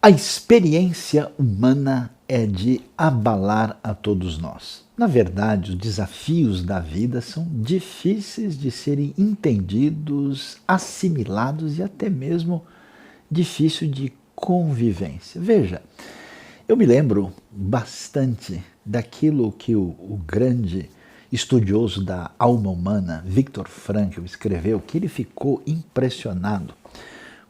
A experiência humana é de abalar a todos nós. Na verdade, os desafios da vida são difíceis de serem entendidos, assimilados e até mesmo difícil de convivência. Veja, eu me lembro bastante daquilo que o grande estudioso da alma humana, Viktor Frankl, escreveu, que ele ficou impressionado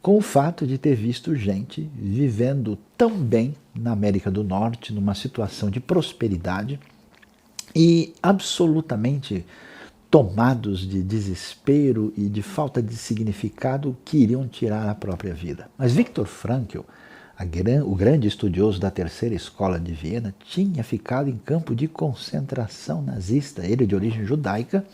com o fato de ter visto gente vivendo tão bem na América do Norte, numa situação de prosperidade e absolutamente tomados de desespero e de falta de significado que iriam tirar a própria vida. Mas Viktor Frankl, o grande estudioso da terceira escola de Viena, tinha ficado em campo de concentração nazista, ele de origem judaica,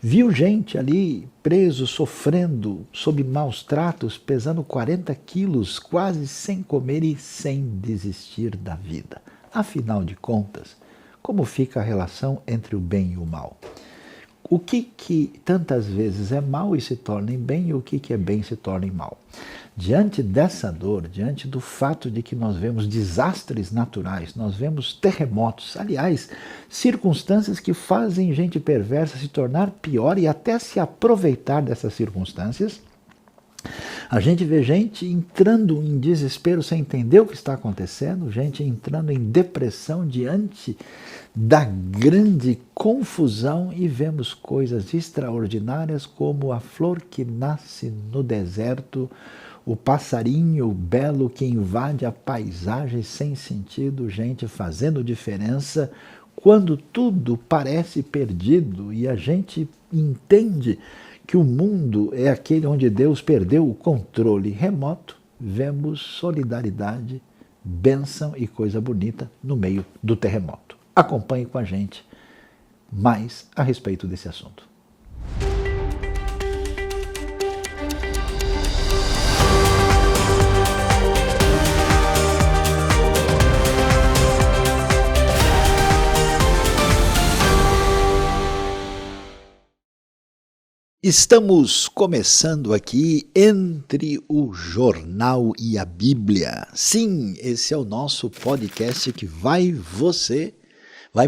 viu gente ali preso, sofrendo, sob maus tratos, pesando 40 quilos, quase sem comer e sem desistir da vida. Afinal de contas, como fica a relação entre o bem e o mal? O que tantas vezes é mal e se torna em bem e o que é bem e se torna em mal? Diante dessa dor, diante do fato de que nós vemos desastres naturais, nós vemos terremotos, aliás, circunstâncias que fazem gente perversa se tornar pior e até se aproveitar dessas circunstâncias, a gente vê gente entrando em desespero sem entender o que está acontecendo, gente entrando em depressão diante da grande confusão e vemos coisas extraordinárias como a flor que nasce no deserto, o passarinho belo que invade a paisagem sem sentido, gente fazendo diferença quando tudo parece perdido e a gente entende que o mundo é aquele onde Deus perdeu o controle remoto, vemos solidariedade, bênção e coisa bonita no meio do terremoto. Acompanhe com a gente mais a respeito desse assunto. Estamos começando aqui entre o jornal e a Bíblia. Sim, esse é o nosso podcast que vai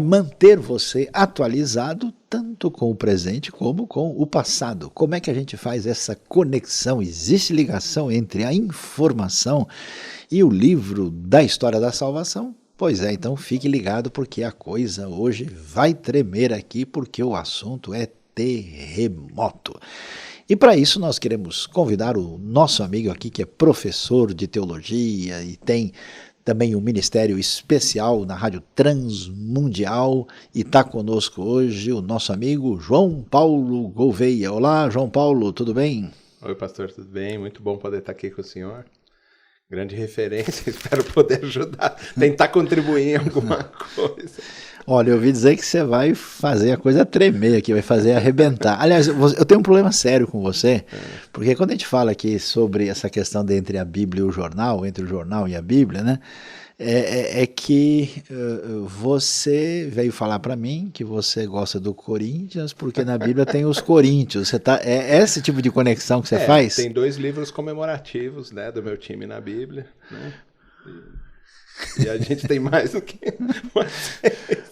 manter você atualizado tanto com o presente como com o passado. Como é que a gente faz essa conexão? Existe ligação entre a informação e o livro da história da salvação? Pois é, então fique ligado porque a coisa hoje vai tremer aqui porque o assunto é terremoto. E para isso nós queremos convidar o nosso amigo aqui que é professor de teologia e tem também um ministério especial na Rádio Transmundial e está conosco hoje o nosso amigo João Paulo Gouveia. Olá, João Paulo, tudo bem? Oi, pastor, tudo bem? Muito bom poder estar aqui com o senhor. Grande referência, espero poder ajudar, tentar contribuir em alguma coisa. Olha, eu ouvi dizer que você vai fazer a coisa tremer aqui, vai fazer arrebentar. Aliás, eu tenho um problema sério com você, porque quando a gente fala aqui sobre essa questão de entre a Bíblia e o jornal, entre o jornal e a Bíblia, né? É que você veio falar para mim que você gosta do Corinthians, porque na Bíblia tem os Coríntios. É esse tipo de conexão que você faz? Tem 2 livros comemorativos, né, do meu time na Bíblia, né? E a gente tem mais do que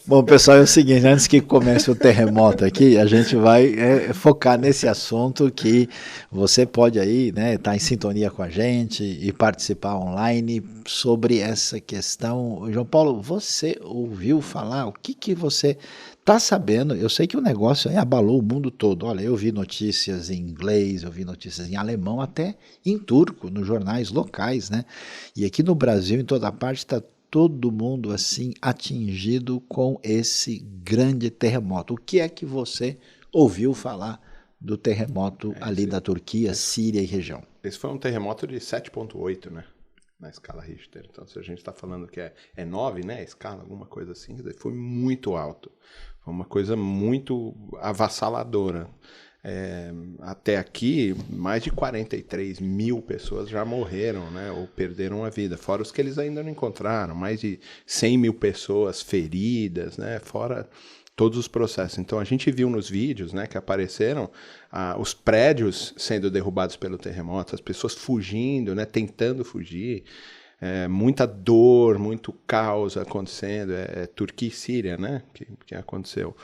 Bom, pessoal, é o seguinte, antes que comece o terremoto aqui, a gente vai focar nesse assunto que você pode aí, né, estar em sintonia com a gente e participar online sobre essa questão. João Paulo, você ouviu falar, o que você está sabendo? Eu sei que o negócio aí abalou o mundo todo. Olha, eu vi notícias em inglês, eu vi notícias em alemão, até em turco, nos jornais locais, né? E aqui no Brasil, em toda parte, está todo mundo assim atingido com esse grande terremoto. O que é que você ouviu falar do terremoto ali da Turquia, Síria e região? Esse foi um terremoto de 7,8, né? Na escala Richter. Então, se a gente está falando que é 9, né? A escala, alguma coisa assim, foi muito alto. Foi uma coisa muito avassaladora. Até aqui, mais de 43 mil pessoas já morreram, né, ou perderam a vida, fora os que eles ainda não encontraram, mais de 100 mil pessoas feridas, né, fora todos os processos. Então a gente viu nos vídeos, né, que apareceram os prédios sendo derrubados pelo terremoto, as pessoas fugindo, né, tentando fugir. muita dor, muito caos acontecendo. É Turquia e Síria, né? Que aconteceu.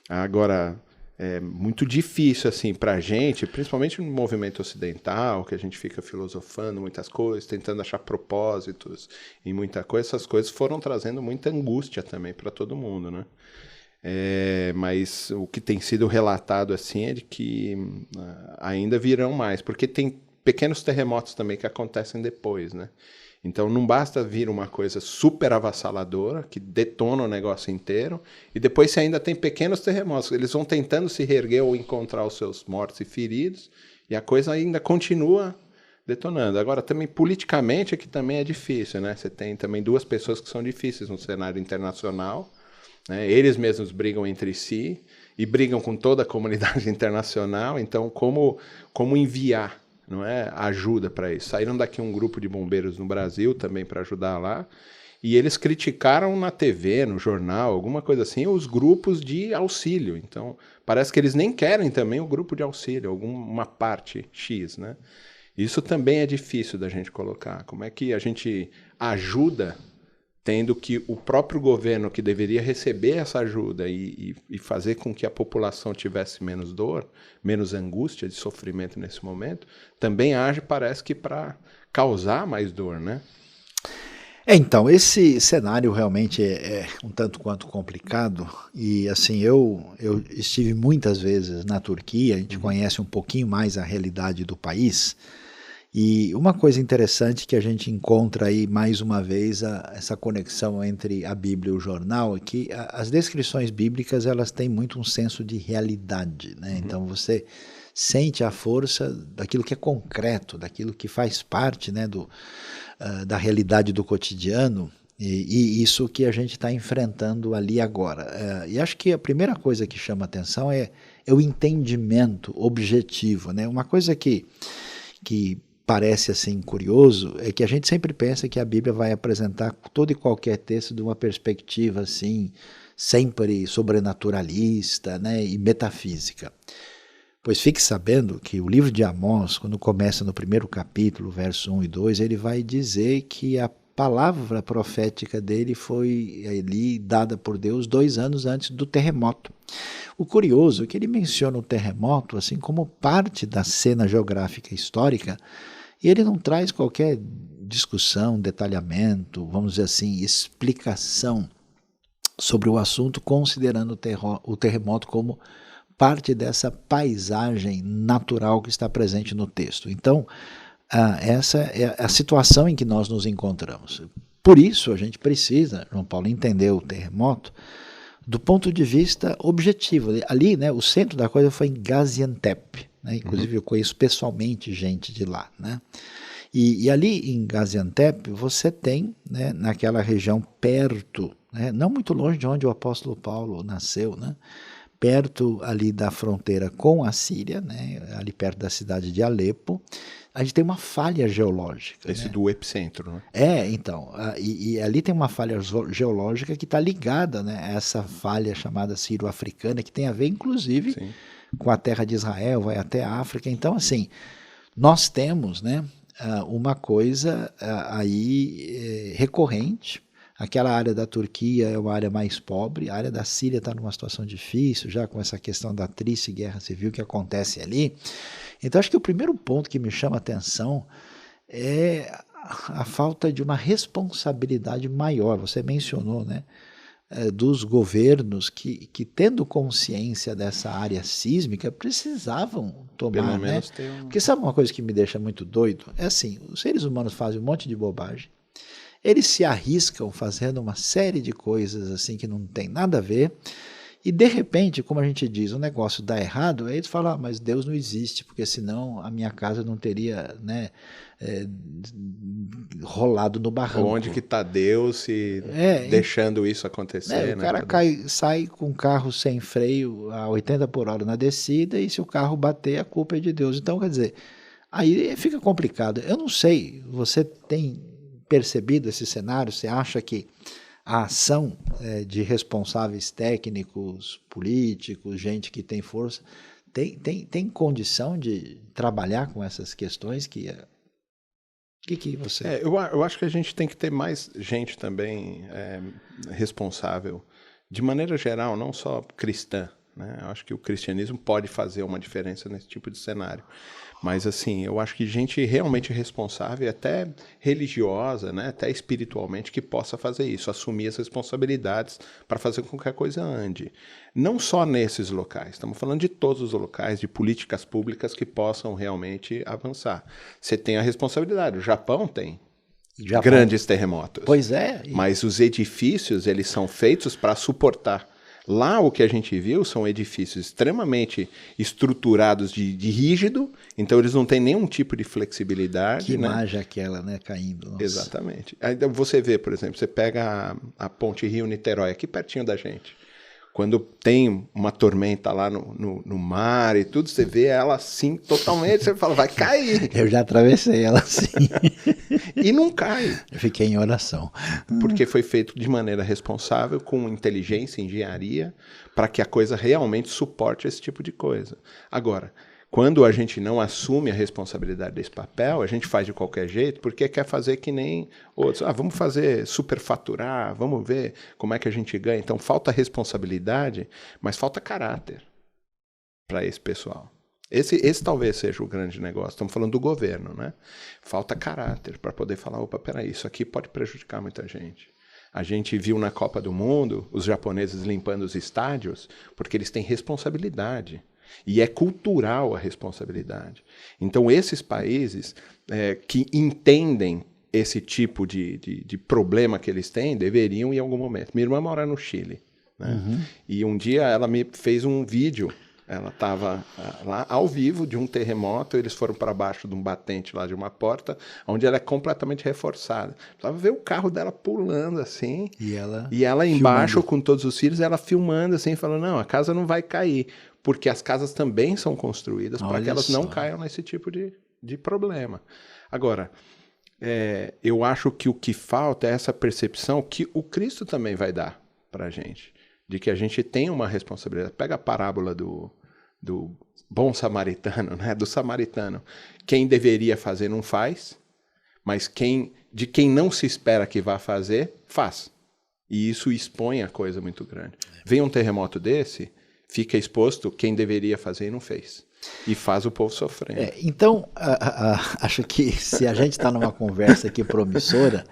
Agora, é muito difícil, assim, pra gente, principalmente no movimento ocidental, que a gente fica filosofando muitas coisas, tentando achar propósitos em muita coisa, essas coisas foram trazendo muita angústia também para todo mundo, né? Mas o que tem sido relatado, assim, é de que ainda virão mais, porque tem pequenos terremotos também que acontecem depois, né? Então não basta vir uma coisa super avassaladora, que detona o negócio inteiro, e depois você ainda tem pequenos terremotos. Eles vão tentando se reerguer ou encontrar os seus mortos e feridos, e a coisa ainda continua detonando. Agora, também politicamente é que também é difícil, né? Você tem também duas pessoas que são difíceis no cenário internacional, né? Eles mesmos brigam entre si e brigam com toda a comunidade internacional. Então, como enviar, não é, ajuda para isso? Saíram daqui um grupo de bombeiros no Brasil também para ajudar lá. E eles criticaram na TV, no jornal, alguma coisa assim, os grupos de auxílio. Então, parece que eles nem querem também o grupo de auxílio, alguma parte X, né? Isso também é difícil da gente colocar. Como é que a gente ajuda, tendo que o próprio governo que deveria receber essa ajuda e fazer com que a população tivesse menos dor, menos angústia de sofrimento nesse momento, também age, parece que para causar mais dor, né? Então, esse cenário realmente é um tanto quanto complicado e assim, eu estive muitas vezes na Turquia, a gente conhece um pouquinho mais a realidade do país e uma coisa interessante que a gente encontra aí mais uma vez essa conexão entre a Bíblia e o jornal é que as descrições bíblicas elas têm muito um senso de realidade, né? Então você sente a força daquilo que é concreto, daquilo que faz parte, né, da realidade do cotidiano e isso que a gente está enfrentando ali agora. E acho que a primeira coisa que chama atenção é o entendimento objetivo, né? Uma coisa que parece assim curioso é que a gente sempre pensa que a Bíblia vai apresentar todo e qualquer texto de uma perspectiva assim sempre sobrenaturalista, né, e metafísica. Pois fique sabendo que o livro de Amós, quando começa no primeiro capítulo, verso 1 e 2, ele vai dizer que a palavra profética dele foi ali dada por Deus 2 anos antes do terremoto. O curioso é que ele menciona o terremoto assim como parte da cena geográfica histórica e ele não traz qualquer discussão, detalhamento, vamos dizer assim, explicação sobre o assunto, considerando o terremoto como parte dessa paisagem natural que está presente no texto. Então, essa é a situação em que nós nos encontramos. Por isso, a gente precisa, João Paulo, entender o terremoto do ponto de vista objetivo. Ali, né, o centro da coisa foi em Gaziantep. Né? Inclusive, eu conheço pessoalmente gente de lá. Né? E ali em Gaziantep, você tem, né, naquela região perto, né, não muito longe de onde o apóstolo Paulo nasceu, né, perto ali da fronteira com a Síria, né, ali perto da cidade de Alepo, a gente tem uma falha geológica. Esse né? do epicentro, né? Então, e ali tem uma falha geológica que está ligada, né, a essa falha chamada sírio-africana, que tem a ver, inclusive, Sim. com a terra de Israel, vai até a África. Então, assim, nós temos, né, uma coisa aí recorrente. Aquela área da Turquia é uma área mais pobre, a área da Síria está numa situação difícil, já com essa questão da triste guerra civil que acontece ali. Então, acho que o primeiro ponto que me chama a atenção é a falta de uma responsabilidade maior. Você mencionou, né, dos governos que, tendo consciência dessa área sísmica, precisavam tomar, Pelo né? menos tem Porque sabe uma coisa que me deixa muito doido? É assim, os seres humanos fazem um monte de bobagem, eles se arriscam fazendo uma série de coisas assim que não tem nada a ver, e de repente, como a gente diz, o negócio dá errado, aí eles falam, mas Deus não existe, porque senão a minha casa não teria, né, rolado no barranco. Onde que está Deus se deixando isso acontecer, o né? cara sai com o carro sem freio a 80 por hora na descida e se o carro bater, a culpa é de Deus. Então, quer dizer, aí fica complicado. Eu não sei, você tem percebido esse cenário? Você acha que a ação de responsáveis técnicos, políticos, gente que tem força, tem condição de trabalhar com essas questões que O que você... Eu acho que a gente tem que ter mais gente também responsável, de maneira geral, não só cristã, né? Eu acho que o cristianismo pode fazer uma diferença nesse tipo de cenário. Mas, assim, eu acho que gente realmente responsável, até religiosa, né, até espiritualmente, que possa fazer isso, assumir as responsabilidades para fazer com que a coisa ande. Não só nesses locais, estamos falando de todos os locais, de políticas públicas que possam realmente avançar. Você tem a responsabilidade, o Japão tem grandes terremotos. Pois é. Mas os edifícios, eles são feitos para suportar. Lá o que a gente viu são edifícios extremamente estruturados de rígido, então eles não têm nenhum tipo de flexibilidade. Que imagem aquela, né, caindo. Nossa. Exatamente. Aí você vê, por exemplo, você pega a ponte Rio-Niterói, aqui pertinho da gente. Quando tem uma tormenta lá no mar e tudo, você vê ela assim, totalmente, você fala, vai cair. Eu já atravessei ela assim. E não cai. Eu fiquei em oração. Porque foi feito de maneira responsável, com inteligência, engenharia, para que a coisa realmente suporte esse tipo de coisa. Agora, quando a gente não assume a responsabilidade desse papel, a gente faz de qualquer jeito, porque quer fazer que nem outros. Vamos fazer superfaturar, vamos ver como é que a gente ganha. Então, falta responsabilidade, mas falta caráter para esse pessoal. Esse talvez seja o grande negócio. Estamos falando do governo, né? Falta caráter para poder falar, opa, peraí, isso aqui pode prejudicar muita gente. A gente viu na Copa do Mundo os japoneses limpando os estádios porque eles têm responsabilidade. E é cultural a responsabilidade. Então, esses países que entendem esse tipo de problema que eles têm, deveriam em algum momento. Minha irmã mora no Chile, né? Uhum. E um dia ela me fez um vídeo. Ela estava lá ao vivo de um terremoto, eles foram para baixo de um batente lá de uma porta, onde ela é completamente reforçada. Precisava ver o carro dela pulando assim, e ela embaixo com todos os filhos, ela filmando assim, falando, não, a casa não vai cair, porque as casas também são construídas para que elas não caiam nesse tipo de problema. Agora, eu acho que o que falta é essa percepção que o Cristo também vai dar para a gente, de que a gente tem uma responsabilidade. Pega a parábola do bom samaritano, né? Do samaritano. Quem deveria fazer não faz, mas de quem não se espera que vá fazer, faz. E isso expõe a coisa muito grande. Vem um terremoto desse, fica exposto quem deveria fazer e não fez. E faz o povo sofrendo. Então, acho que se a gente está numa conversa aqui promissora,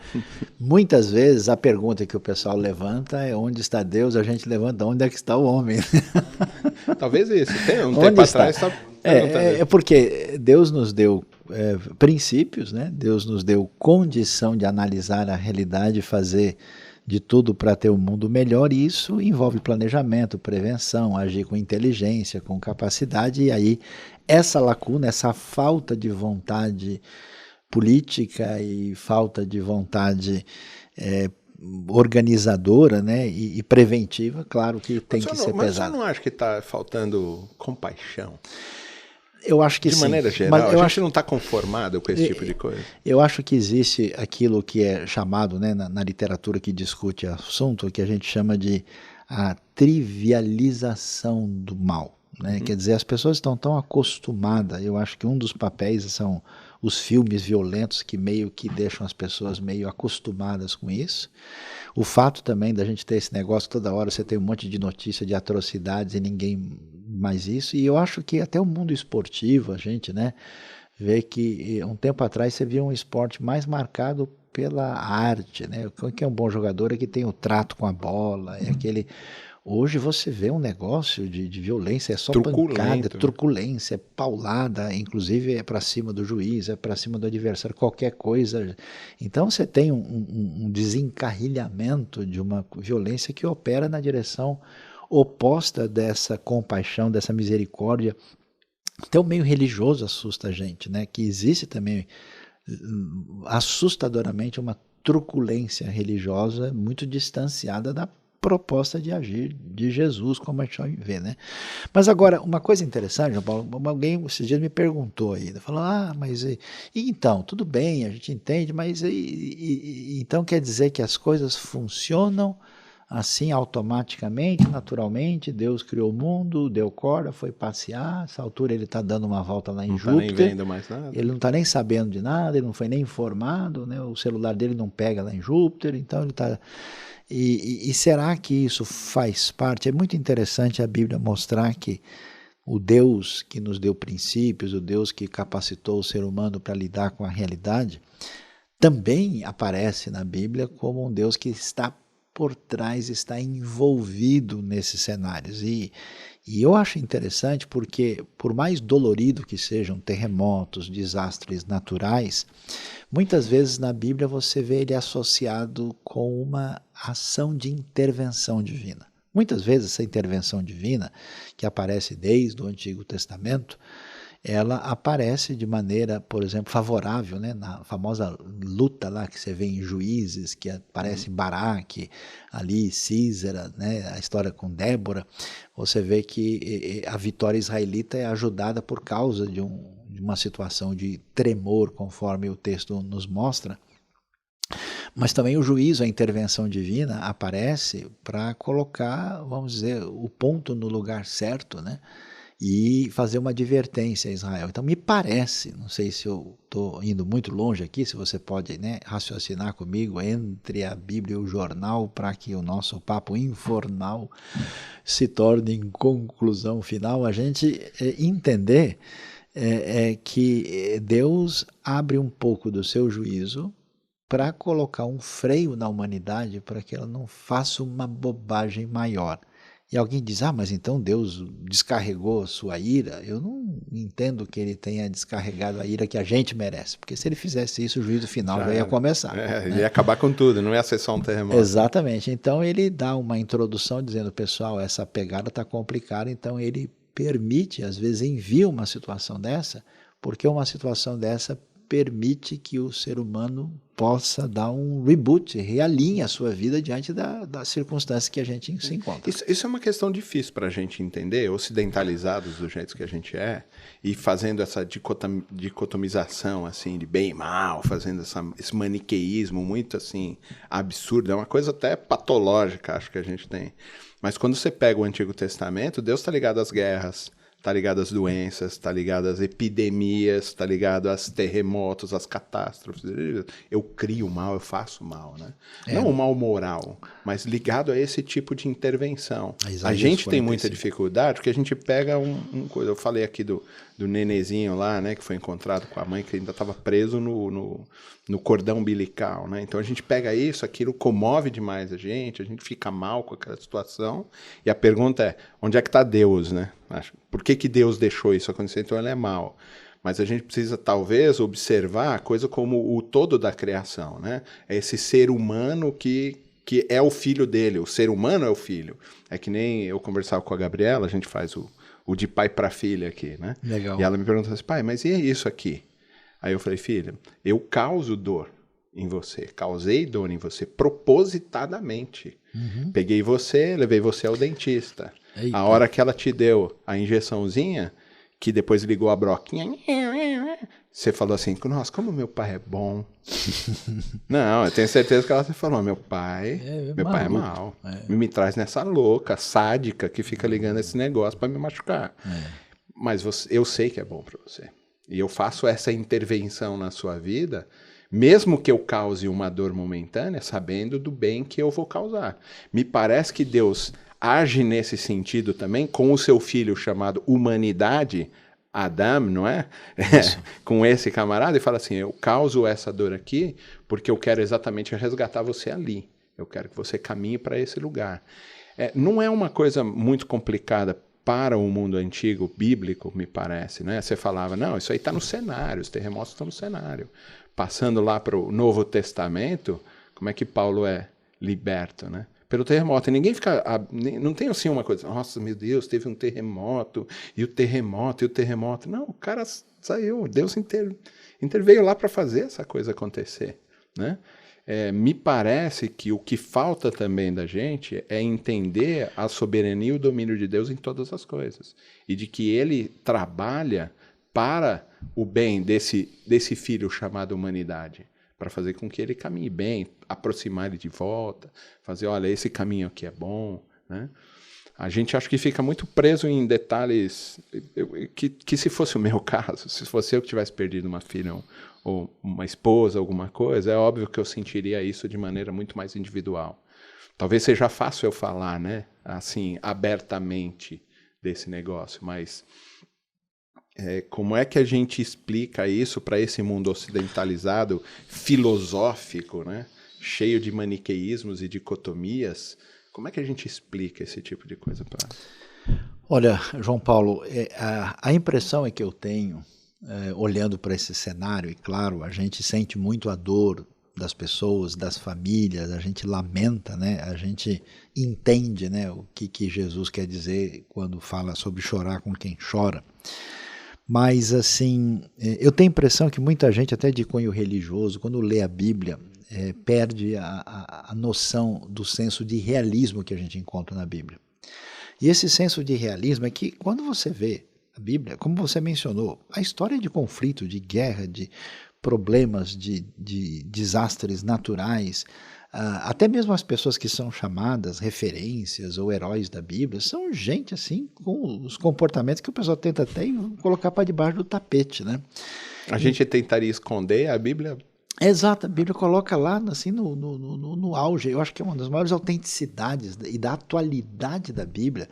muitas vezes a pergunta que o pessoal levanta é onde está Deus, a gente levanta onde é que está o homem. Talvez isso. Tem um tempo atrás está é porque Deus nos deu princípios, né? Deus nos deu condição de analisar a realidade e fazer de tudo para ter um mundo melhor, e isso envolve planejamento, prevenção, agir com inteligência, com capacidade, e aí essa lacuna, essa falta de vontade política e falta de vontade organizadora, né, e preventiva, claro que tem que ser pesado. Mas você não acha que está faltando compaixão? Eu acho que sim. De maneira geral, a gente não está conformado com esse tipo de coisa. Eu acho que existe aquilo que é chamado, né, na literatura que discute assunto, que a gente chama de a trivialização do mal. Né? Quer dizer, as pessoas estão tão acostumadas, eu acho que um dos papéis são os filmes violentos que meio que deixam as pessoas meio acostumadas com isso. O fato também da gente ter esse negócio toda hora, você tem um monte de notícia de atrocidades e ninguém mais isso, e eu acho que até o mundo esportivo, a gente, né, vê que um tempo atrás você via um esporte mais marcado pela arte, né, quem é um bom jogador é que tem o trato com a bola, é aquele... Hoje você vê um negócio de violência, é só pancada, truculência, paulada, inclusive é para cima do juiz, é para cima do adversário, qualquer coisa. Então você tem um desencarrilhamento de uma violência que opera na direção oposta dessa compaixão, dessa misericórdia. Até o meio religioso assusta a gente, né? Que existe também assustadoramente uma truculência religiosa muito distanciada da proposta de agir de Jesus, como a gente vê, né? Mas agora, uma coisa interessante, João Paulo, alguém esses dias me perguntou aí, falou, mas então, tudo bem, a gente entende, mas então quer dizer que as coisas funcionam assim automaticamente, naturalmente, Deus criou o mundo, deu corda, foi passear, essa altura ele está dando uma volta lá em Não Júpiter. tá nem vendo mais nada. Ele não está nem sabendo de nada, ele não foi nem informado, né? O celular dele não pega lá em Júpiter, então ele está... E será que isso faz parte? É muito interessante a Bíblia mostrar que o Deus que nos deu princípios, o Deus que capacitou o ser humano para lidar com a realidade, também aparece na Bíblia como um Deus que está por trás, está envolvido nesses cenários. E eu acho interessante porque, por mais dolorido que sejam terremotos, desastres naturais, muitas vezes na Bíblia você vê ele associado com uma ação de intervenção divina. Muitas vezes essa intervenção divina, que aparece desde o Antigo Testamento, ela aparece de maneira, por exemplo, favorável, né? Na famosa luta lá que você vê em Juízes, que aparece Baraque, ali Císera, né? A história com Débora, você vê que a vitória israelita é ajudada por causa de uma situação de tremor, conforme o texto nos mostra. Mas também o juízo, a intervenção divina, aparece para colocar, vamos dizer, o ponto no lugar certo, né? E fazer uma advertência a Israel. Então me parece, não sei se eu estou indo muito longe aqui, se você pode, né, raciocinar comigo entre a Bíblia e o jornal para que o nosso papo informal se torne em conclusão final, a gente entender que Deus abre um pouco do seu juízo para colocar um freio na humanidade para que ela não faça uma bobagem maior. E alguém diz, mas então Deus descarregou sua ira? Eu não entendo que ele tenha descarregado a ira que a gente merece, porque se ele fizesse isso, o juízo final já ia começar. Ele ia acabar com tudo, não ia ser só um terremoto. Exatamente. Então ele dá uma introdução dizendo, pessoal, essa pegada está complicada, então ele permite, às vezes envia uma situação dessa, porque uma situação dessa permite que o ser humano possa dar um reboot, realinhe a sua vida diante das circunstâncias que a gente se encontra. Isso é uma questão difícil para a gente entender, ocidentalizados do jeito que a gente é, e fazendo essa dicotomização assim, de bem e mal, fazendo esse maniqueísmo muito assim, absurdo, é uma coisa até patológica, acho que a gente tem. Mas quando você pega o Antigo Testamento, Deus está ligado às guerras, está ligado às doenças, está ligado às epidemias, está ligado aos terremotos, às catástrofes. Eu crio mal, eu faço mal, né? Não o mal moral, mas ligado a esse tipo de intervenção. A gente tem muita dificuldade, porque a gente pega coisa. Eu falei aqui do nenezinho lá, né, que foi encontrado com a mãe, que ainda estava preso no cordão umbilical, né? Então a gente pega isso, aquilo comove demais a gente fica mal com aquela situação, e a pergunta é, onde é que está Deus, né? Por que Deus deixou isso acontecer? Então ele é mau. Mas a gente precisa, talvez, observar a coisa como o todo da criação, né? É esse ser humano que é o filho dele, o ser humano é o filho. É que nem eu conversava com a Gabriela, a gente faz o de pai para filha aqui, né? Legal. E ela me perguntou assim, pai, mas e isso aqui? Aí eu falei, filha, eu causo dor em você, causei dor em você propositadamente. Peguei você, levei você ao dentista. Eita. A hora que ela te deu a injeçãozinha, que depois ligou a broquinha, você falou assim, nossa, como meu pai é bom. Não, eu tenho certeza que ela falou, meu pai é mau. Me traz nessa louca, sádica, que fica ligando esse negócio para me machucar. Mas eu sei que é bom para você. E eu faço essa intervenção na sua vida, mesmo que eu cause uma dor momentânea, sabendo do bem que eu vou causar. Me parece que Deus age nesse sentido também com o seu filho chamado humanidade, Adão, não é? Com esse camarada, e fala assim, eu causo essa dor aqui porque eu quero exatamente resgatar você ali. Eu quero que você caminhe para esse lugar. Não é uma coisa muito complicada para o mundo antigo, bíblico, me parece, né? Você falava, não, isso aí está no cenário, os terremotos estão no cenário. Passando lá para o Novo Testamento, como é que Paulo é liberto, né? Pelo terremoto. E ninguém fica... Não tem assim uma coisa, nossa, meu Deus, teve um terremoto, e o terremoto. Não, o cara saiu, Deus interveio lá para fazer essa coisa acontecer, né? Me parece que o que falta também da gente é entender a soberania e o domínio de Deus em todas as coisas. E de que ele trabalha para o bem desse filho chamado humanidade. para fazer com que ele caminhe bem, aproximar ele de volta, fazer, olha, esse caminho aqui é bom, né? A gente acha que fica muito preso em detalhes que se fosse o meu caso, se fosse eu que tivesse perdido uma filha ou uma esposa, alguma coisa, é óbvio que eu sentiria isso de maneira muito mais individual. Talvez seja fácil eu falar, né, assim, abertamente desse negócio, mas como é que a gente explica isso para esse mundo ocidentalizado, filosófico, né, cheio de maniqueísmos e dicotomias? Como é que a gente explica esse tipo de coisa para... Olha, João Paulo, a impressão que eu tenho, olhando para esse cenário, e claro, a gente sente muito a dor das pessoas, das famílias, a gente lamenta, né? A gente entende, né, o que Jesus quer dizer quando fala sobre chorar com quem chora. Mas, assim, eu tenho a impressão que muita gente, até de cunho religioso, quando lê a Bíblia, perde a noção do senso de realismo que a gente encontra na Bíblia. E esse senso de realismo é que quando você vê a Bíblia, como você mencionou, a história de conflito, de guerra, de problemas, de desastres naturais, até mesmo as pessoas que são chamadas referências ou heróis da Bíblia, são gente assim com os comportamentos que o pessoal tenta até colocar para debaixo do tapete, né? A gente tentaria esconder a Bíblia. Exato, a Bíblia coloca lá assim no auge. Eu acho que é uma das maiores autenticidades e da atualidade da Bíblia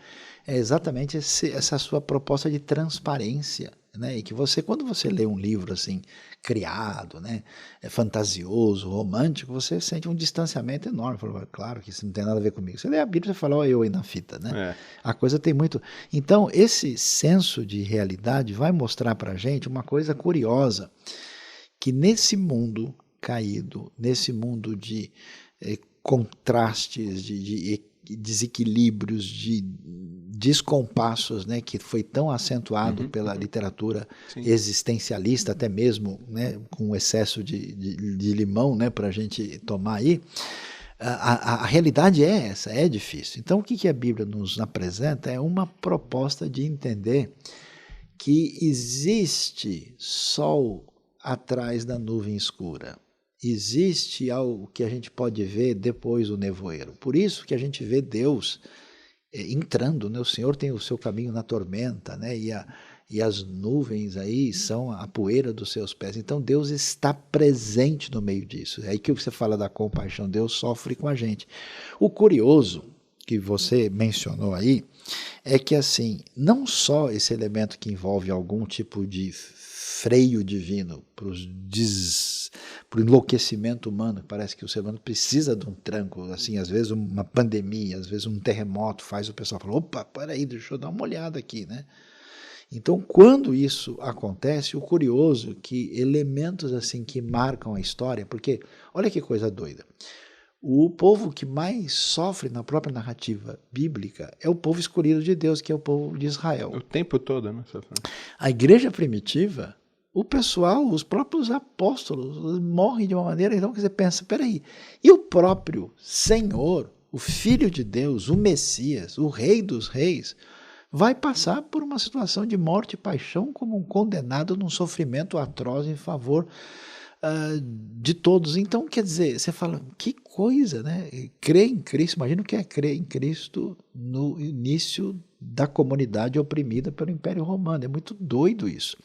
é exatamente essa sua proposta de transparência, né? E que você, quando você lê um livro assim criado, né, fantasioso, romântico, você sente um distanciamento enorme. Fala, claro que isso não tem nada a ver comigo. Você lê a Bíblia e fala, ó, eu aí na fita, né? A coisa tem muito. Então, esse senso de realidade vai mostrar para a gente uma coisa curiosa, que nesse mundo caído, nesse mundo de contrastes, de desequilíbrios, de descompassos, né, que foi tão acentuado pela literatura existencialista, até mesmo, né, com excesso de limão, né, para a gente tomar aí, a realidade é essa, é difícil. Então o que a Bíblia nos apresenta é uma proposta de entender que existe sol atrás da nuvem escura. Existe algo que a gente pode ver depois do nevoeiro. Por isso que a gente vê Deus entrando, né? O Senhor tem o seu caminho na tormenta, né? E as nuvens aí são a poeira dos seus pés. Então Deus está presente no meio disso. É aí que você fala da compaixão, Deus sofre com a gente. O curioso que você mencionou aí é que, assim, não só esse elemento que envolve algum tipo de freio divino para o enlouquecimento humano, parece que o ser humano precisa de um tranco, assim, às vezes uma pandemia, às vezes um terremoto faz o pessoal falar, opa, peraí, deixa eu dar uma olhada aqui, né? Então, quando isso acontece, o curioso é que elementos assim que marcam a história, porque olha que coisa doida, o povo que mais sofre na própria narrativa bíblica é o povo escolhido de Deus, que é o povo de Israel. O tempo todo, né? A igreja primitiva, o pessoal, os próprios apóstolos morrem de uma maneira, então que você pensa, peraí, e o próprio Senhor, o Filho de Deus, o Messias, o Rei dos Reis, vai passar por uma situação de morte e paixão como um condenado num sofrimento atroz em favor de todos. Então, quer dizer, você fala, que coisa, né? Crer em Cristo, imagina o que é crer em Cristo no início da comunidade oprimida pelo Império Romano, é muito doido isso.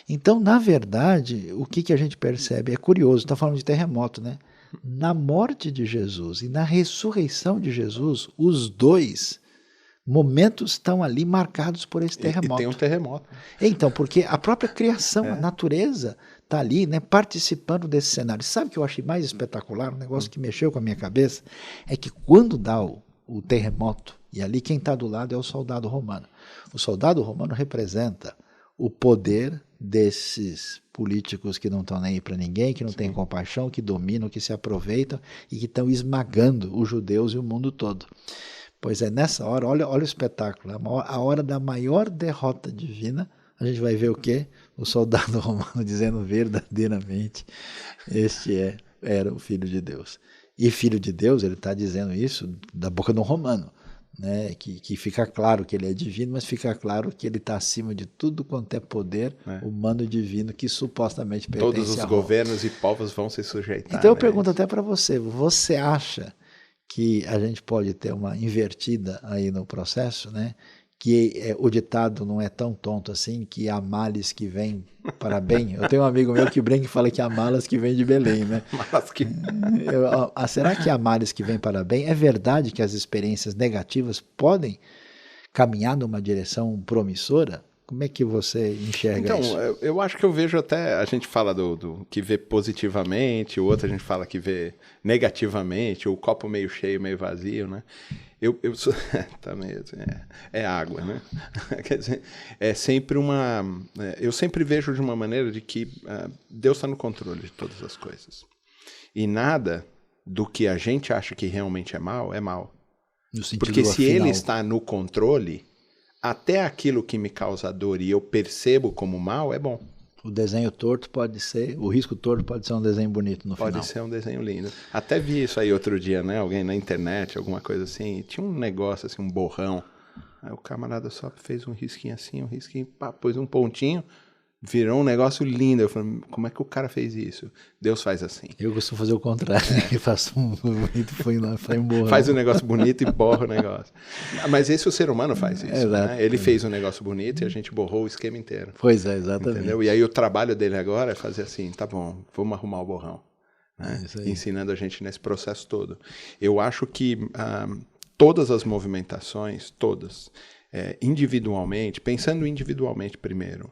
Então, na verdade, o que a gente percebe, é curioso, está falando de terremoto, né? Na morte de Jesus e na ressurreição de Jesus, os dois momentos estão ali marcados por esse terremoto. E tem um terremoto. Então, porque a própria criação, a natureza está ali, né, participando desse cenário. Sabe o que eu achei mais espetacular? Um negócio que mexeu com a minha cabeça, é que quando dá o terremoto, e ali quem está do lado é o soldado romano. O soldado romano representa o poder desses políticos que não estão nem aí para ninguém, que não têm compaixão, que dominam, que se aproveitam e que estão esmagando os judeus e o mundo todo. Pois é, nessa hora, olha o espetáculo, a hora da maior derrota divina, a gente vai ver o quê? O soldado romano dizendo verdadeiramente, este era o Filho de Deus. E Filho de Deus, ele está dizendo isso da boca de um romano. né? Que fica claro que ele é divino, mas fica claro que ele está acima de tudo quanto é poder humano divino que supostamente pertence Todos os a Roma. governos e povos vão se sujeitar. Então eu pergunto até para você, você acha que a gente pode ter uma invertida aí no processo, né? Que o ditado não é tão tonto assim, que há males que vêm para bem. Eu tenho um amigo meu que brinca e fala que há malas que vêm de Belém, né? Será que há males que vêm para bem? É verdade que as experiências negativas podem caminhar numa direção promissora? Como é que você enxerga isso? Então, eu acho que eu vejo até, a gente fala do que vê positivamente, o outro a gente fala que vê negativamente, o copo meio cheio, meio vazio, né? Eu sou, também, assim, é água, né? Quer dizer, é sempre eu sempre vejo de uma maneira de que Deus está no controle de todas as coisas. E nada do que a gente acha que realmente é mal, é mal. Porque se ele está no controle, até aquilo que me causa dor e eu percebo como mal, é bom. O desenho torto pode ser, o risco torto pode ser um desenho bonito no final. Pode ser um desenho lindo. Até vi isso aí outro dia, né? Alguém na internet, alguma coisa assim, e tinha um negócio assim, um borrão. Aí o camarada só fez um risquinho assim, um risquinho, pá, pôs um pontinho, virou um negócio lindo. Eu falei, como é que o cara fez isso? Deus faz assim. Eu costumo fazer o contrário, eu faço um bonito, põe lá, faz um borrão. Faz um negócio bonito e borra o negócio. Mas esse o ser humano faz isso, né? Ele fez um negócio bonito e a gente borrou o esquema inteiro. Pois é, exatamente. Entendeu? E aí o trabalho dele agora é fazer assim, tá bom, vamos arrumar o borrão. Né? Ensinando a gente nesse processo todo. Eu acho que todas as movimentações, todas, individualmente, pensando individualmente primeiro,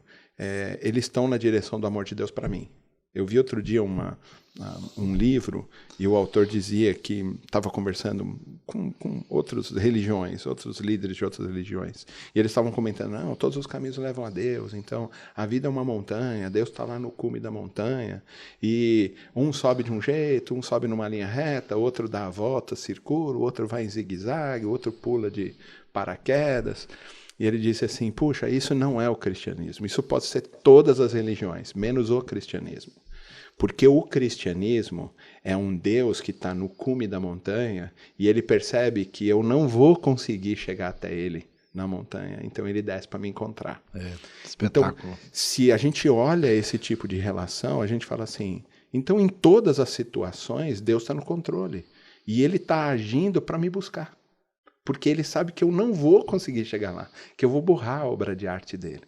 eles estão na direção do amor de Deus para mim. Eu vi outro dia um livro e o autor dizia que estava conversando com outras religiões, outros líderes de outras religiões. E eles estavam comentando, não, todos os caminhos levam a Deus, então a vida é uma montanha, Deus está lá no cume da montanha, e um sobe de um jeito, um sobe numa linha reta, outro dá a volta, circula, o outro vai em zigue-zague, o outro pula de paraquedas. E ele disse assim, puxa, isso não é o cristianismo, isso pode ser todas as religiões, menos o cristianismo. Porque o cristianismo é um Deus que está no cume da montanha e ele percebe que eu não vou conseguir chegar até ele na montanha, então ele desce para me encontrar. Espetáculo. Então, se a gente olha esse tipo de relação, a gente fala assim, então em todas as situações Deus está no controle e ele está agindo para me buscar. Porque ele sabe que eu não vou conseguir chegar lá, que eu vou borrar a obra de arte dele.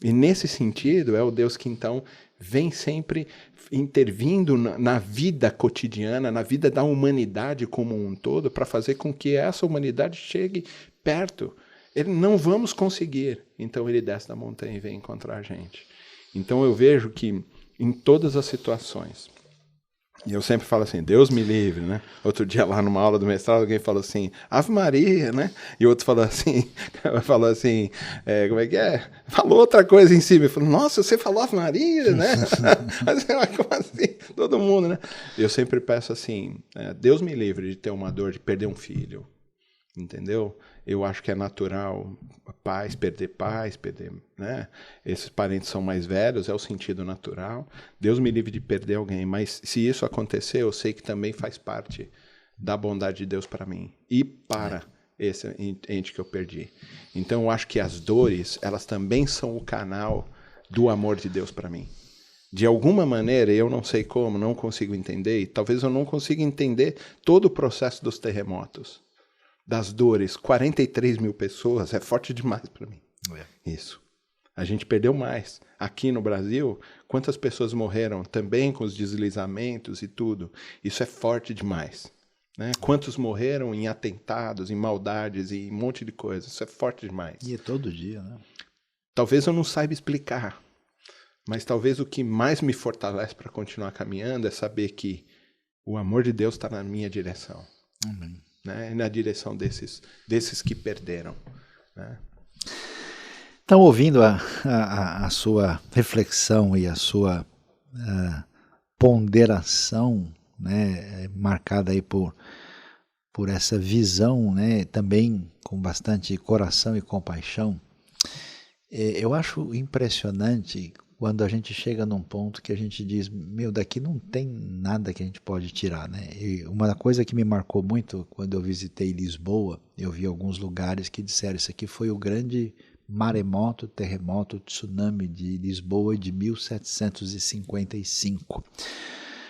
E nesse sentido, é o Deus que então vem sempre intervindo na vida cotidiana, na vida da humanidade como um todo, para fazer com que essa humanidade chegue perto. Não vamos conseguir. Então ele desce da montanha e vem encontrar a gente. Então eu vejo que em todas as situações, e eu sempre falo assim, Deus me livre, né? Outro dia lá numa aula do mestrado, alguém falou assim, Ave Maria, né? E outro falou assim, como é que é? Falou outra coisa em cima. Eu falei, nossa, você falou Ave Maria, né? Mas como assim? Todo mundo, né? Eu sempre peço assim, Deus me livre de ter uma dor de perder um filho, entendeu? Eu acho que é natural pais, perder, né? Esses parentes são mais velhos, é o sentido natural. Deus me livre de perder alguém, mas se isso acontecer, eu sei que também faz parte da bondade de Deus para mim e para esse ente que eu perdi. Então eu acho que as dores, elas também são o canal do amor de Deus para mim. De alguma maneira, eu não sei como, não consigo entender, e talvez eu não consiga entender todo o processo dos terremotos. Das dores, 43 mil pessoas, é forte demais para mim. Isso. A gente perdeu mais. Aqui no Brasil, quantas pessoas morreram também com os deslizamentos e tudo? Isso é forte demais. Né? Quantos morreram em atentados, em maldades e um monte de coisas? Isso é forte demais. E é todo dia, né? Talvez eu não saiba explicar, mas talvez o que mais me fortalece para continuar caminhando é saber que o amor de Deus está na minha direção. Amém. Né, na direção desses que perderam. Né? Então, ouvindo a sua reflexão e a sua ponderação, né, marcada aí por essa visão, né, também com bastante coração e compaixão, eu acho impressionante quando a gente chega num ponto que a gente diz, meu, daqui não tem nada que a gente pode tirar, né? E uma coisa que me marcou muito quando eu visitei Lisboa, eu vi alguns lugares que disseram isso aqui foi o grande maremoto, terremoto, tsunami de Lisboa de 1755,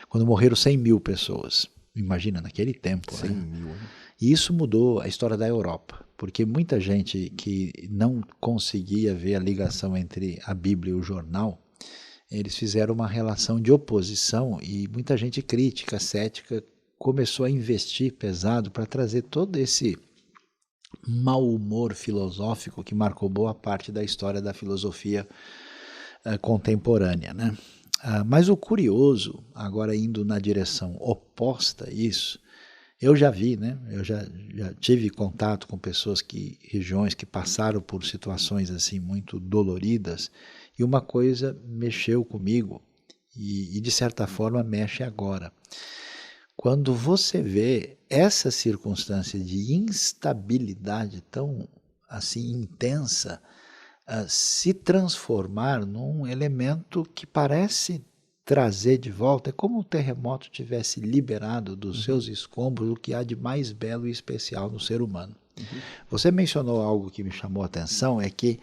quando morreram 100 mil pessoas. Imagina, naquele tempo. 100 né? mil, hein? E isso mudou a história da Europa, porque muita gente que não conseguia ver a ligação entre a Bíblia e o jornal, eles fizeram uma relação de oposição e muita gente crítica, cética, começou a investir pesado para trazer todo esse mau humor filosófico que marcou boa parte da história da filosofia contemporânea, né? Mas o curioso, agora indo na direção oposta a isso, eu já vi, né? Eu já tive contato com pessoas regiões que passaram por situações assim muito doloridas, e uma coisa mexeu comigo e de certa forma mexe agora. Quando você vê essa circunstância de instabilidade tão assim intensa, se transformar num elemento que parece trazer de volta, é como o terremoto tivesse liberado dos seus escombros o que há de mais belo e especial no ser humano. Você mencionou algo que me chamou a atenção, é que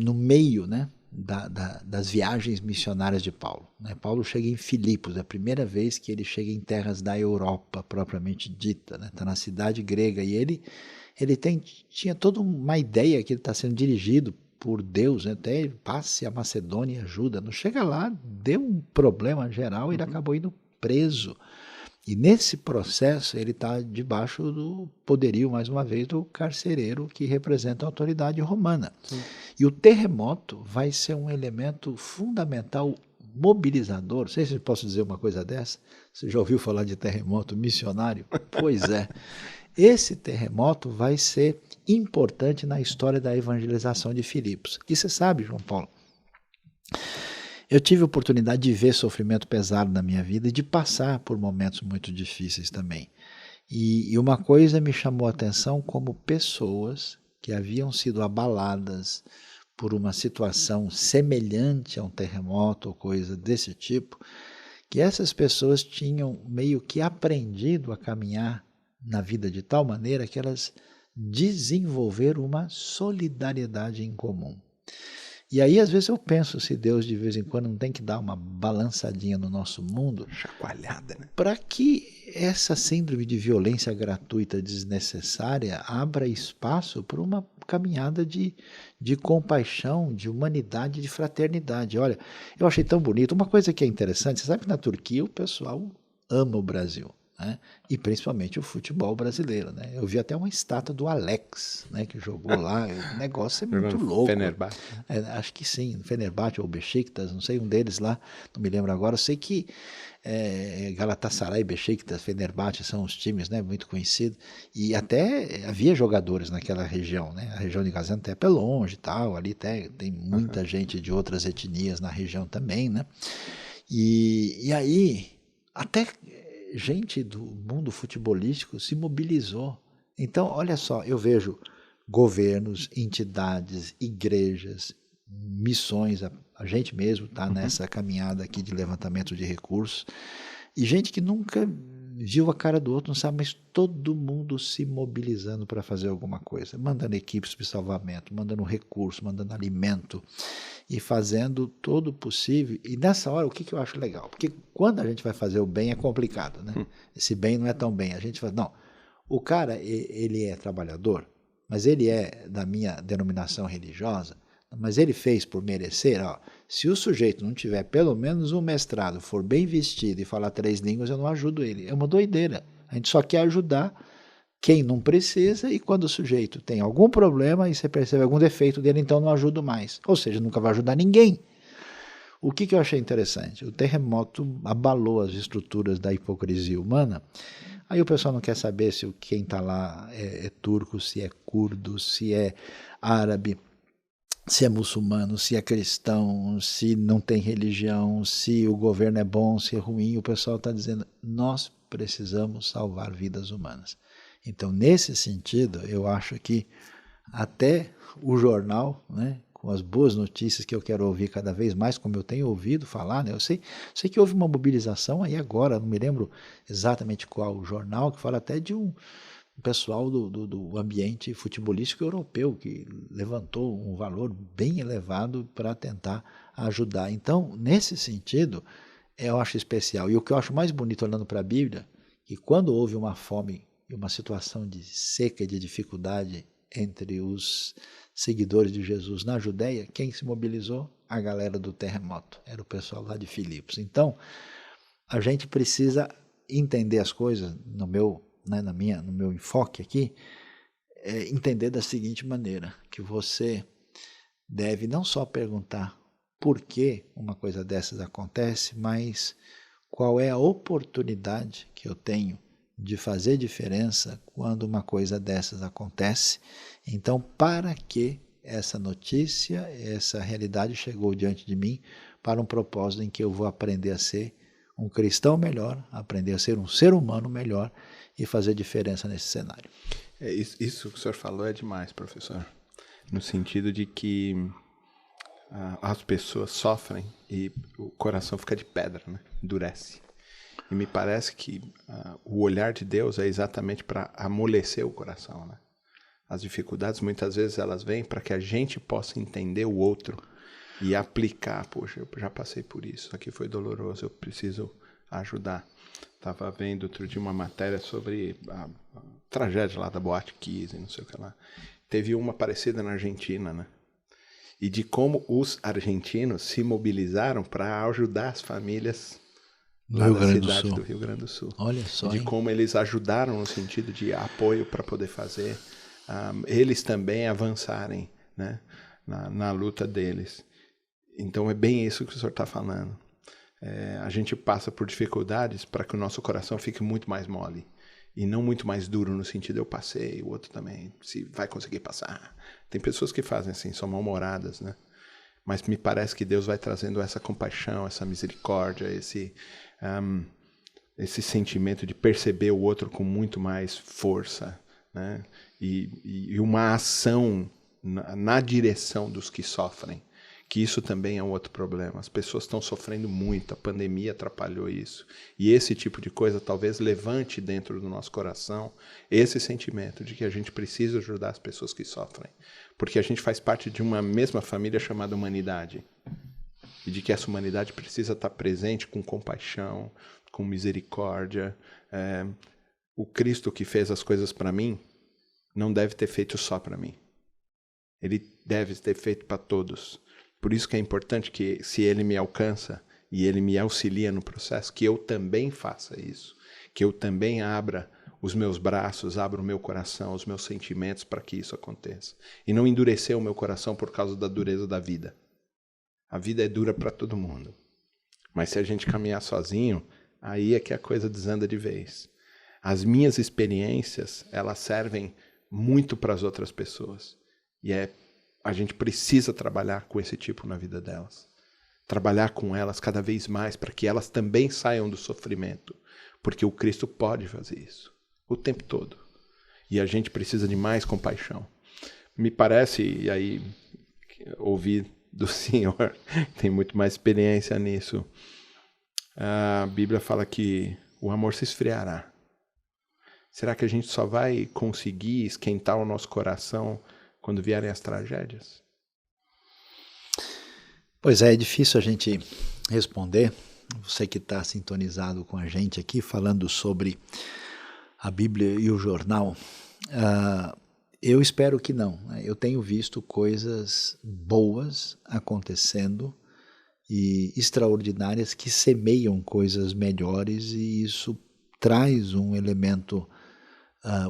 no meio, né, das viagens missionárias de Paulo. Né? Paulo chega em Filipos, é a primeira vez que ele chega em terras da Europa, propriamente dita, né? Está na cidade grega, e ele tinha toda uma ideia que ele está sendo dirigido por Deus, né? Até ele passe a Macedônia e ajuda. Não chega lá, deu um problema geral e ele acabou indo preso. E nesse processo ele está debaixo do poderio, mais uma vez, do carcereiro que representa a autoridade romana. Sim. E o terremoto vai ser um elemento fundamental, mobilizador. Não sei se eu posso dizer uma coisa dessa. Você já ouviu falar de terremoto missionário? Pois é. Esse terremoto vai ser importante na história da evangelização de Filipos. E você sabe, João Paulo, eu tive a oportunidade de ver sofrimento pesado na minha vida e de passar por momentos muito difíceis também. E uma coisa me chamou a atenção, como pessoas que haviam sido abaladas por uma situação semelhante a um terremoto ou coisa desse tipo, que essas pessoas tinham meio que aprendido a caminhar na vida de tal maneira que elas desenvolveram uma solidariedade em comum. E aí, às vezes, eu penso se Deus, de vez em quando, não tem que dar uma balançadinha no nosso mundo, chacoalhada, né? Para que essa síndrome de violência gratuita desnecessária abra espaço para uma caminhada de compaixão, de humanidade, de fraternidade. Olha, eu achei tão bonito. Uma coisa que é interessante, você sabe que na Turquia o pessoal ama o Brasil. Né? E principalmente o futebol brasileiro. Né? Eu vi até uma estátua do Alex, né, que jogou lá. O negócio é muito louco. Fenerbahçe. Acho que sim, Fenerbahçe ou Beşiktaş, não sei, um deles lá, não me lembro agora. Eu sei que Galatasaray, Beşiktaş, Fenerbahçe são os times, né, muito conhecidos. E até havia jogadores naquela região. Né? A região de Gaziantep é longe e tal, ali tem muita gente de outras etnias na região também. Né? E aí, até gente do mundo futebolístico se mobilizou. Então, olha só, eu vejo governos, entidades, igrejas, missões, a gente mesmo está nessa caminhada aqui de levantamento de recursos, e gente que nunca viu a cara do outro, não sabe, mas todo mundo se mobilizando para fazer alguma coisa, mandando equipes de salvamento, mandando recurso, mandando alimento, e fazendo todo o possível. E nessa hora, o que eu acho legal? Porque quando a gente vai fazer o bem é complicado, né? Esse bem não é tão bem. A gente fala, não, o cara, ele é trabalhador, mas ele é da minha denominação religiosa, mas ele fez por merecer. Ó, se o sujeito não tiver pelo menos um mestrado, for bem vestido e falar 3 línguas, eu não ajudo ele. É uma doideira. A gente só quer ajudar quem não precisa, e quando o sujeito tem algum problema e você percebe algum defeito dele, então não ajudo mais. Ou seja, nunca vai ajudar ninguém. O que eu achei interessante? O terremoto abalou as estruturas da hipocrisia humana. Aí o pessoal não quer saber se quem está lá é turco, se é curdo, se é árabe, se é muçulmano, se é cristão, se não tem religião, se o governo é bom, se é ruim. O pessoal está dizendo, nós precisamos salvar vidas humanas. Então, nesse sentido, eu acho que até o jornal, né, com as boas notícias que eu quero ouvir cada vez mais, como eu tenho ouvido falar, né? Eu sei que houve uma mobilização aí agora, não me lembro exatamente qual jornal, que fala até de um pessoal do ambiente futebolístico europeu que levantou um valor bem elevado para tentar ajudar. Então, nesse sentido, eu acho especial. E o que eu acho mais bonito olhando para a Bíblia, que quando houve uma fome e uma situação de seca e de dificuldade entre os seguidores de Jesus na Judéia, quem se mobilizou? A galera do terremoto, era o pessoal lá de Filipos. Então, a gente precisa entender as coisas, no meu enfoque aqui, entender da seguinte maneira, que você deve não só perguntar por que uma coisa dessas acontece, mas qual é a oportunidade que eu tenho de fazer diferença quando uma coisa dessas acontece. Então, para que essa notícia, essa realidade chegou diante de mim para um propósito em que eu vou aprender a ser um cristão melhor, aprender a ser um ser humano melhor e fazer diferença nesse cenário. Isso que o senhor falou é demais, professor. No sentido de que as pessoas sofrem e o coração fica de pedra, né? Endurece. E me parece que o olhar de Deus é exatamente para amolecer o coração, né? As dificuldades, muitas vezes, elas vêm para que a gente possa entender o outro e aplicar. Poxa, eu já passei por isso, aqui foi doloroso, eu preciso ajudar. Estava vendo outro dia uma matéria sobre a tragédia lá da Boate Kiss, não sei o que lá. Teve uma parecida na Argentina, né? E de como os argentinos se mobilizaram para ajudar as famílias lá da cidade do Rio Grande do Sul. Olha só, de como eles ajudaram no sentido de apoio para poder fazer eles também avançarem, né, na luta deles. Então é bem isso que o senhor está falando. A gente passa por dificuldades para que o nosso coração fique muito mais mole e não muito mais duro no sentido eu passei, o outro também, se vai conseguir passar. Tem pessoas que fazem assim, são mal-humoradas, né? Mas me parece que Deus vai trazendo essa compaixão, essa misericórdia, esse sentimento de perceber o outro com muito mais força, né? E uma ação na direção dos que sofrem, que isso também é um outro problema. As pessoas estão sofrendo muito, a pandemia atrapalhou isso. E esse tipo de coisa talvez levante dentro do nosso coração esse sentimento de que a gente precisa ajudar as pessoas que sofrem. Porque a gente faz parte de uma mesma família chamada humanidade. E de que essa humanidade precisa estar presente com compaixão, com misericórdia. O Cristo que fez as coisas para mim não deve ter feito só para mim. Ele deve ter feito para todos. Por isso que é importante que, se ele me alcança e ele me auxilia no processo, que eu também faça isso. Que eu também abra os meus braços, abra o meu coração, os meus sentimentos para que isso aconteça. E não endurecer o meu coração por causa da dureza da vida. A vida é dura para todo mundo. Mas se a gente caminhar sozinho, aí é que a coisa desanda de vez. As minhas experiências, elas servem muito para as outras pessoas. E a gente precisa trabalhar com esse tipo na vida delas. Trabalhar com elas cada vez mais para que elas também saiam do sofrimento. Porque o Cristo pode fazer isso o tempo todo. E a gente precisa de mais compaixão. Me parece, e aí ouvi do Senhor, tem muito mais experiência nisso. A Bíblia fala que o amor se esfriará. Será que a gente só vai conseguir esquentar o nosso coração quando vierem as tragédias? Pois é difícil a gente responder. Você que está sintonizado com a gente aqui, falando sobre a Bíblia e o jornal, eu espero que não. Eu tenho visto coisas boas acontecendo e extraordinárias que semeiam coisas melhores, e isso traz um elemento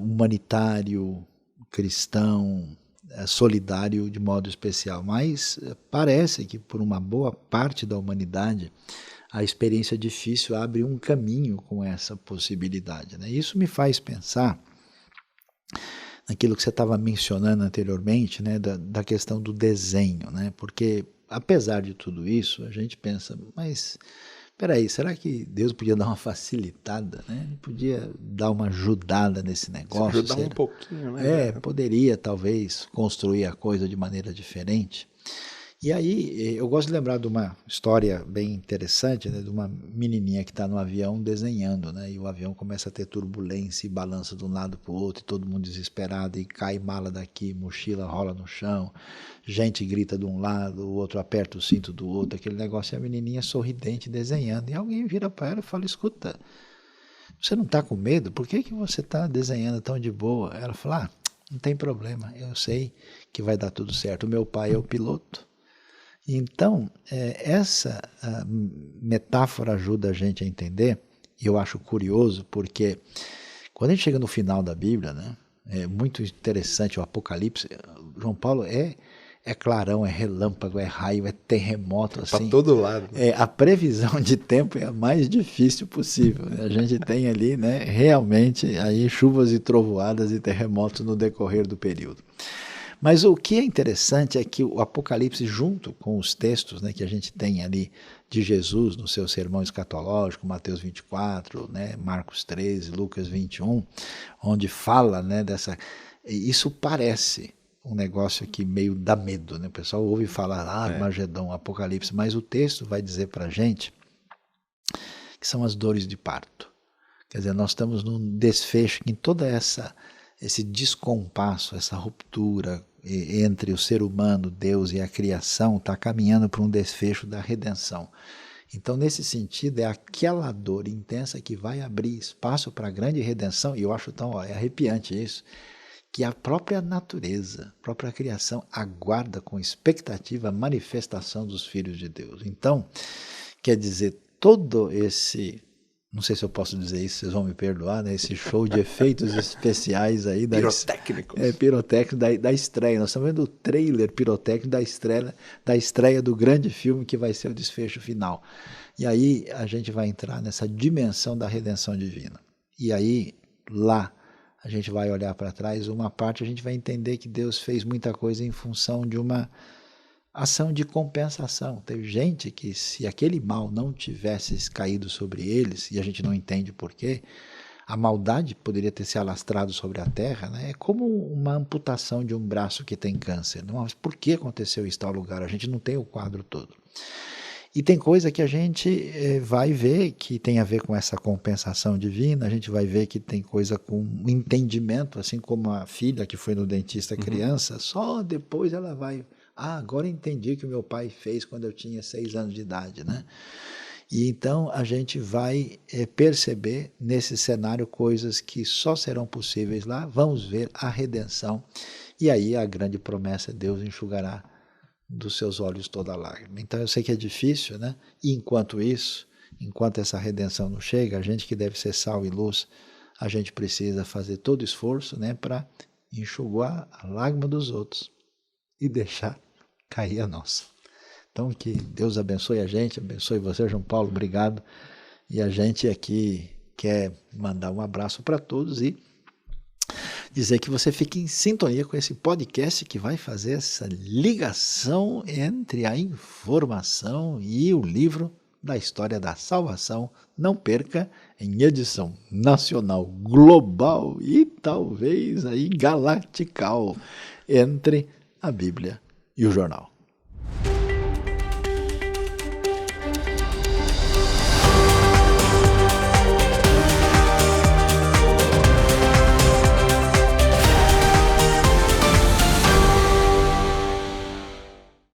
humanitário, cristão, solidário de modo especial. Mas parece que por uma boa parte da humanidade a experiência difícil abre um caminho com essa possibilidade, né? Isso me faz pensar naquilo que você estava mencionando anteriormente, né, da questão do desenho, né? Porque apesar de tudo isso, a gente pensa, mas peraí, será que Deus podia dar uma facilitada, né? Ele podia dar uma ajudada nesse negócio? Ajudar um pouquinho, né? Poderia talvez construir a coisa de maneira diferente. E aí eu gosto de lembrar de uma história bem interessante, né, de uma menininha que está no avião desenhando, né, e o avião começa a ter turbulência e balança de um lado para o outro, e todo mundo desesperado, e cai mala daqui, mochila rola no chão, gente grita de um lado, o outro aperta o cinto do outro, aquele negócio, e a menininha sorridente desenhando, e alguém vira para ela e fala, escuta, você não está com medo? Por que você está desenhando tão de boa? Ela fala, não tem problema, eu sei que vai dar tudo certo, o meu pai é o piloto. Então, essa metáfora ajuda a gente a entender, e eu acho curioso, porque quando a gente chega no final da Bíblia, né, é muito interessante o Apocalipse, João Paulo é clarão, é relâmpago, é raio, é terremoto. Assim, para todo lado. Né? A previsão de tempo é a mais difícil possível. Né? A gente tem ali, né, realmente aí chuvas e trovoadas e terremotos no decorrer do período. Mas o que é interessante é que o Apocalipse, junto com os textos, né, que a gente tem ali de Jesus no seu sermão escatológico, Mateus 24, né, Marcos 13, Lucas 21, onde fala, né, dessa... Isso parece um negócio que meio dá medo, né? O pessoal ouve falar, Armagedon, Apocalipse, mas o texto vai dizer para a gente que são as dores de parto. Quer dizer, nós estamos num desfecho em toda esse descompasso, essa ruptura entre o ser humano, Deus e a criação, está caminhando para um desfecho da redenção. Então, nesse sentido, é aquela dor intensa que vai abrir espaço para a grande redenção, e eu acho tão arrepiante isso, que a própria natureza, a própria criação aguarda com expectativa a manifestação dos filhos de Deus. Então, quer dizer, todo esse... Não sei se eu posso dizer isso, vocês vão me perdoar, né? Esse show de efeitos especiais aí. Pirotécnicos. Pirotécnico da estreia. Nós estamos vendo o trailer pirotécnico da estreia do grande filme que vai ser o desfecho final. E aí a gente vai entrar nessa dimensão da redenção divina. E aí, lá, a gente vai olhar para trás, uma parte a gente vai entender que Deus fez muita coisa em função de uma ação de compensação. Teve gente que, se aquele mal não tivesse caído sobre eles, e a gente não entende porquê, a maldade poderia ter se alastrado sobre a terra, né? É como uma amputação de um braço que tem câncer. Mas por que aconteceu isso em tal lugar? A gente não tem o quadro todo. E tem coisa que a gente vai ver que tem a ver com essa compensação divina, a gente vai ver que tem coisa com entendimento, assim como a filha que foi no dentista criança, só depois ela vai... agora entendi o que o meu pai fez quando eu tinha 6 anos de idade, né? E então a gente vai perceber nesse cenário coisas que só serão possíveis lá, vamos ver a redenção, e aí a grande promessa, Deus enxugará dos seus olhos toda lágrima. Então eu sei que é difícil, né? E enquanto isso, enquanto essa redenção não chega, a gente que deve ser sal e luz, a gente precisa fazer todo esforço, né, para enxugar a lágrima dos outros e deixar cair a nossa. Então que Deus abençoe a gente, abençoe você, João Paulo, obrigado. E a gente aqui quer mandar um abraço para todos e dizer que você fique em sintonia com esse podcast que vai fazer essa ligação entre a informação e o livro da história da salvação. Não perca, em edição nacional, global e talvez aí galactical, entre a Bíblia e o jornal.